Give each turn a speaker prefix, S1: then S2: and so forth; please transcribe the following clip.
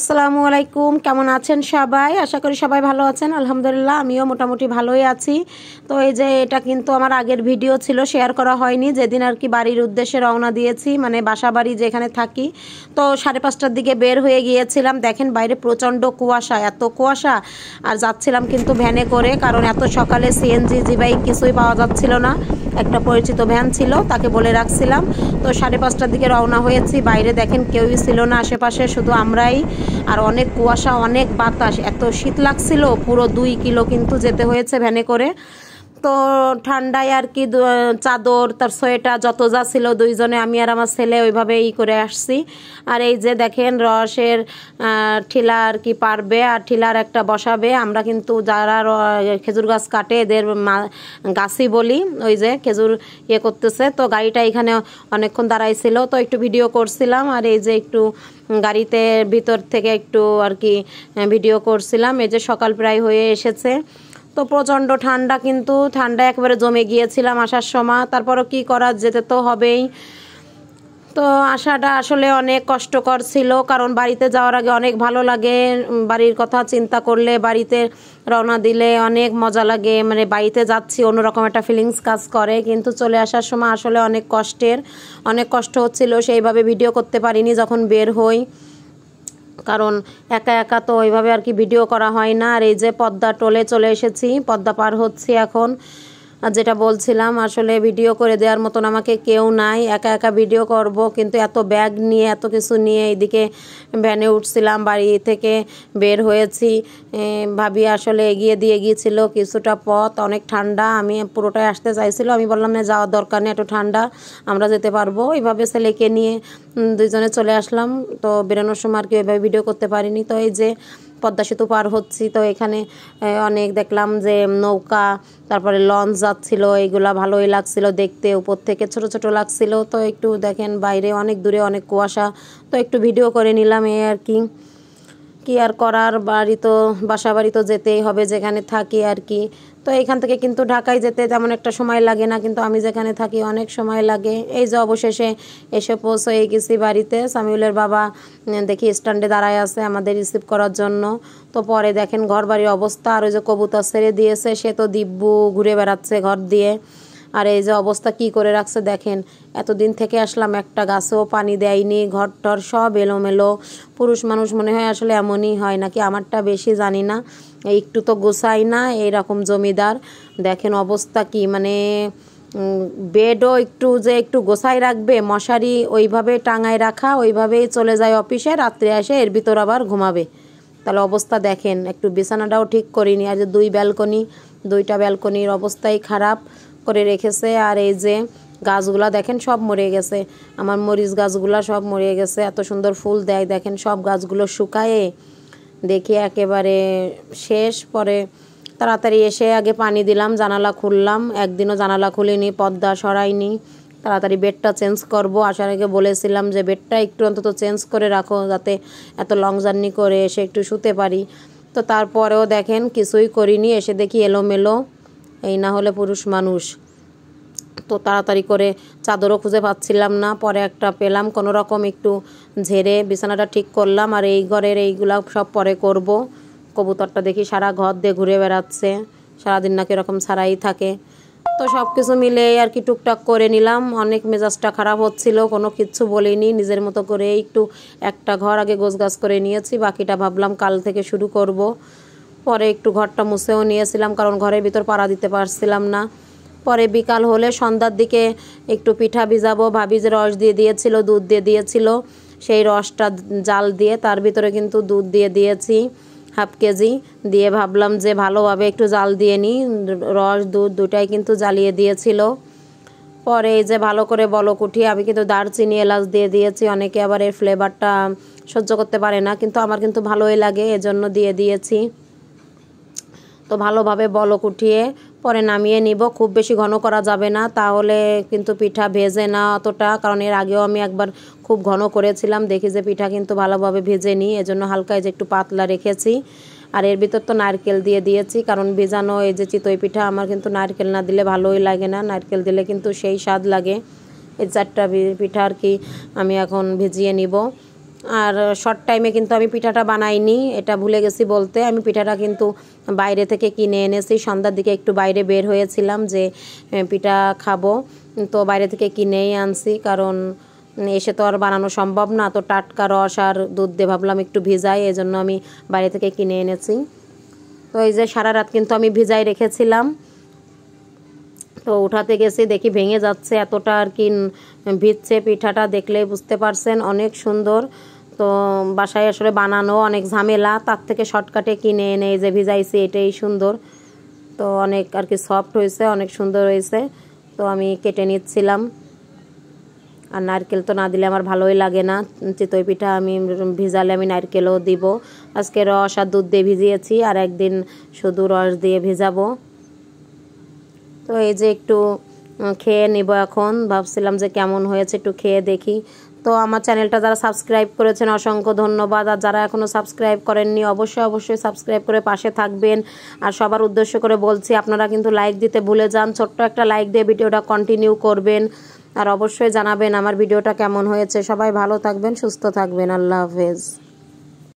S1: আসসালামু আলাইকুম, কেমন আছেন সবাই? আশা করি সবাই ভালো আছেন। আলহামদুলিল্লাহ আমিও মোটামুটি ভালোই আছি। তো এই যে এটা কিন্তু আমার আগের ভিডিও ছিল, শেয়ার করা হয়নি। যেদিন আর কি বাড়ির উদ্দেশ্যে রওনা দিয়েছি, মানে বাসা বাড়ি যেখানে থাকি, তো 5:30টার দিকে বের হয়ে গিয়েছিলাম। দেখেন বাইরে প্রচণ্ড কুয়াশা, এত কুয়াশা। আর যাচ্ছিলাম কিন্তু ভ্যানে করে, কারণ এত সকালে সিএনজি জি বাইক কিছুই পাওয়া যাচ্ছিল না। একটা পরিচিত ভ্যান ছিল, তাকে বলে রাখছিলাম। তো 5:30টার দিকে রওনা হয়েছি। বাইরে দেখেন কেউই ছিল না আশেপাশে, শুধু আমরাই। আর অনেক কুয়াশা, অনেক বাতাস, এত শীত লাগছিল। পুরো 2 কিলো কিন্তু যেতে হয়েছে ভ্যানে করে। তো ঠান্ডায় আর কি চাদর, তার সোয়েটার যত যা ছিল, দুইজনে, আমি আর আমার ছেলে, ওইভাবে করে আসছি। আর এই যে দেখেন রসের ঠিলা আর কি পারবে, আর ঠিলার একটা বসাবে। আমরা কিন্তু যারা খেজুর গাছ কাটে এদের গাছই বলি। ওই যে খেজুর করতেছে, তো গাড়িটা এখানে অনেকক্ষণ দাঁড়াইছিল, তো একটু ভিডিও করছিলাম। আর এই যে একটু গাড়িতে ভিতর থেকে একটু আর কি ভিডিও করছিলাম। এই যে সকাল প্রায় হয়ে এসেছে। তো প্রচণ্ড ঠান্ডা, কিন্তু ঠান্ডা একবারে জমে গিয়েছিলাম আসার সময়। তারপরও কি করা, যেতে তো হবেই। তো আসাটা আসলে অনেক কষ্টকর ছিল, কারণ বাড়িতে যাওয়ার আগে অনেক ভালো লাগে। বাড়ির কথা চিন্তা করলে, বাড়িতে রওনা দিলে অনেক মজা লাগে। মানে বাড়িতে যাচ্ছি অন্যরকম একটা ফিলিংস কাজ করে। কিন্তু চলে আসার সময় আসলে অনেক কষ্ট হচ্ছিল। সেইভাবে ভিডিও করতে পারিনি যখন বের হই, কারণ একা একা তো ওইভাবে আর কি ভিডিও করা হয় না। আর এই যে পদ্মা টোলে চলে এসেছি, পদ্মা পার হচ্ছি এখন। আর যেটা বলছিলাম, আসলে ভিডিও করে দেওয়ার মতন আমাকে কেউ নাই, একা একা ভিডিও করব। কিন্তু এত ব্যাগ নিয়ে, এত কিছু নিয়ে এইদিকে ভ্যানে উঠছিলাম, বাড়ি থেকে বের হয়েছি। ভাবি আসলে এগিয়ে দিয়ে গিয়েছিল কিছুটা পথ, অনেক ঠান্ডা। আমি পুরোটাই আসতে চাইছিল, আমি বললাম না, যাওয়ার দরকার নেই, এত ঠান্ডা, আমরা যেতে পারবো। এইভাবে ছেলেকে নিয়ে দুইজনে চলে আসলাম। তো বেরোনোর সময় আর কি ওইভাবে ভিডিও করতে পারিনি। তো এই যে পদ্মা সেতু পার হচ্ছি, তো এখানে অনেক দেখলাম যে নৌকা, তারপরে লঞ্চ যাচ্ছিল। এইগুলা ভালোই লাগছিল দেখতে, উপর থেকে ছোট ছোট লাগছিল। তো একটু দেখেন বাইরে অনেক দূরে অনেক কুয়াশা, তো একটু ভিডিও করে নিলাম। এই আর কি আর করার, বাসা বাড়ি তো যেতেই হবে যেখানে থাকি আর কি। তো এখান থেকে কিন্তু ঢাকায় যেতে তেমন একটা সময় লাগে না, কিন্তু আমি যেখানে থাকি অনেক সময় লাগে। এই যে অবশেষে এসে পৌঁছে গেছি বাড়িতে। সামিউলের বাবা দেখি স্ট্যান্ডে দাঁড়ায় আছে আমাদের রিসিভ করার জন্য। তো পরে দেখেন ঘর বাড়ির অবস্থা। আর ওই যে কবুতর ছেড়ে দিয়েছে, সে তো দিব্যু ঘুরে বেড়াচ্ছে ঘর দিয়ে। আর এই যে অবস্থা কি করে রাখছে দেখেন। এতদিন থেকে আসলাম, একটা গাছেও পানি দেয়নি, ঘর টর সব এলোমেলো। পুরুষ মানুষ মনে হয় আসলে এমনই হয়, নাকি আমারটা বেশি জানি না, একটু তো গোছাই না, এইরকম জমিদার। দেখেন অবস্থা কি, মানে বেডও একটু গোছাই রাখবে, মশারি ওইভাবে টাঙায় রাখা, ওইভাবেই চলে যায় অফিসে, রাত্রে আসে এর ভিতর আবার ঘুমাবে। তাহলে অবস্থা দেখেন। একটু বিছানাটাও ঠিক করিনি। আর যে দুইটা ব্যালকনির অবস্থাই খারাপ করে রেখেছে। আর এই যে গাছগুলা দেখেন সব মরে গেছে, আমার মরিচ গাছগুলা সব মরে গেছে। এত সুন্দর ফুল দেয়, দেখেন সব গাছগুলো শুকায়ে দেখি একেবারে শেষ। পরে তাড়াতাড়ি এসে আগে পানি দিলাম, জানালা খুললাম। একদিনও জানালা খুলিনি, পর্দা সরাইনি। তাড়াতাড়ি বেডটা চেঞ্জ করব। আসার আগে বলেছিলাম যে বেডটা একটু অন্তত চেঞ্জ করে রাখো, যাতে এত লং জার্নি করে এসে একটু শুতে পারি। তো তারপরেও দেখেন কিছুই করিনি, এসে দেখি এলোমেলো। এই না হলে পুরুষ মানুষ। তো তাড়াতাড়ি করে চাদরও খুঁজে পাচ্ছিলাম না, পরে একটা পেলাম, কোনো রকম একটু ঝেড়ে বিছানাটা ঠিক করলাম। আর এই ঘরের এইগুলা সব পরে করব। কবুতরটা দেখি সারা ঘর দিয়ে ঘুরে বেড়াচ্ছে, সারাদিন নাকি এরকম ছাড়াই থাকে। তো সব কিছু মিলে আর কি টুকটাক করে নিলাম। অনেক মেজাজটা খারাপ হচ্ছিল, কোনো কিচ্ছু বলিনি, নিজের মতো করে একটু একটা ঘর আগে গোছগাছ করে নিয়েছি, বাকিটা ভাবলাম কাল থেকে শুরু করব। পরে একটু ঘরটা মুছেও নিয়েছিলাম, কারণ ঘরের ভিতর পাড়া দিতে পারছিলাম না। পরে বিকাল হলে সন্ধ্যার দিকে একটু পিঠা ভিজাবো। ভাবি যে রস দিয়ে দিয়েছিল, দুধ দিয়ে দিয়েছিল, সেই রসটা জাল দিয়ে তার ভিতরে কিন্তু দুধ দিয়ে দিয়েছি 1/2 কেজি দিয়ে। ভাবলাম যে ভালোভাবে একটু জাল দিয়ে নিই, রস দুধ দুটাই কিন্তু জ্বালিয়ে দিয়েছিল। পরে এই যে ভালো করে বলক উঠিয়ে আমি কিন্তু দারচিনি এলাচ দিয়ে দিয়েছি। অনেকে আবার এর ফ্লেভারটা সহ্য করতে পারে না, কিন্তু আমার কিন্তু ভালোই লাগে, এজন্য দিয়ে দিয়েছি। তো ভালোভাবে বলক উঠিয়ে পরে নামিয়ে নিব। খুব বেশি ঘন করা যাবে না, তাহলে কিন্তু পিঠা ভেজে না অতটা, কারণ এর আগেও আমি একবার খুব ঘন করেছিলাম, দেখি যে পিঠা কিন্তু ভালোভাবে ভেজে নিই, এজন্য হালকা যে একটু পাতলা রেখেছি। আর এর ভিতর তো নারকেল দিয়ে দিয়েছি, কারণ ভেজানো এই যে চিতই পিঠা আমার কিন্তু নারকেল না দিলে ভালোই লাগে না, নারকেল দিলে কিন্তু সেই স্বাদ লাগে। এই 4টা পিঠা আর কি আমি এখন ভিজিয়ে নিব। আর শর্ট টাইমে কিন্তু আমি পিঠাটা বানাইনি, এটা ভুলে গেছি বলতে। আমি পিঠাটা কিন্তু বাইরে থেকে কিনে এনেছি। সন্ধ্যার দিকে একটু বাইরে বের হয়েছিলাম যে পিঠা খাবো, তো বাইরে থেকে কিনেই আনছি, কারণ এসে তো আর বানানো সম্ভব না। তো টাটকা রস আর দুধ দিয়ে ভাবলাম একটু ভিজাই, এই জন্য আমি বাইরে থেকে কিনে এনেছি। তো এই যে সারা রাত কিন্তু আমি ভিজাই রেখেছিলাম। তো উঠাতে গেছি, দেখি ভেঙে যাচ্ছে, এতটা আর কি ভিজছে। পিঠাটা দেখলেই বুঝতে পারছেন, অনেক সুন্দর। তো বাসায় আসলে বানানো অনেক ঝামেলা, তার থেকে শর্টকাটে কিনে এনে যে ভিজাইছি এটাই সুন্দর। তো অনেক আর কি সফট হয়েছে, অনেক সুন্দর হয়েছে। তো আমি কেটে নিচ্ছিলাম। আর নারকেল তো না দিলে আমার ভালোই লাগে না। চিতই পিঠা আমি ভিজালে আমি নারকেলও দিব। আজকে রস আর দুধ দিয়ে ভিজিয়েছি, আর একদিন শুধু রস দিয়ে ভিজাবো। তো এই যে একটু খেয়ে নিব এখন, ভাবছিলাম যে কেমন হয়েছে একটু খেয়ে দেখি। তো আমার চ্যানেলটা যারা সাবস্ক্রাইব করেছেন অসংখ্য ধন্যবাদ, আর যারা এখনও সাবস্ক্রাইব করেননি অবশ্যই সাবস্ক্রাইব করে পাশে থাকবেন। আর সবার উদ্দেশ্য করে বলছি, আপনারা কিন্তু লাইক দিতে ভুলে যান, ছোট্ট একটা লাইক দিয়ে ভিডিওটা কন্টিনিউ করবেন। আর অবশ্যই জানাবেন আমার ভিডিওটা কেমন হয়েছে। সবাই ভালো থাকবেন, সুস্থ থাকবেন। আল্লাহ হাফেজ।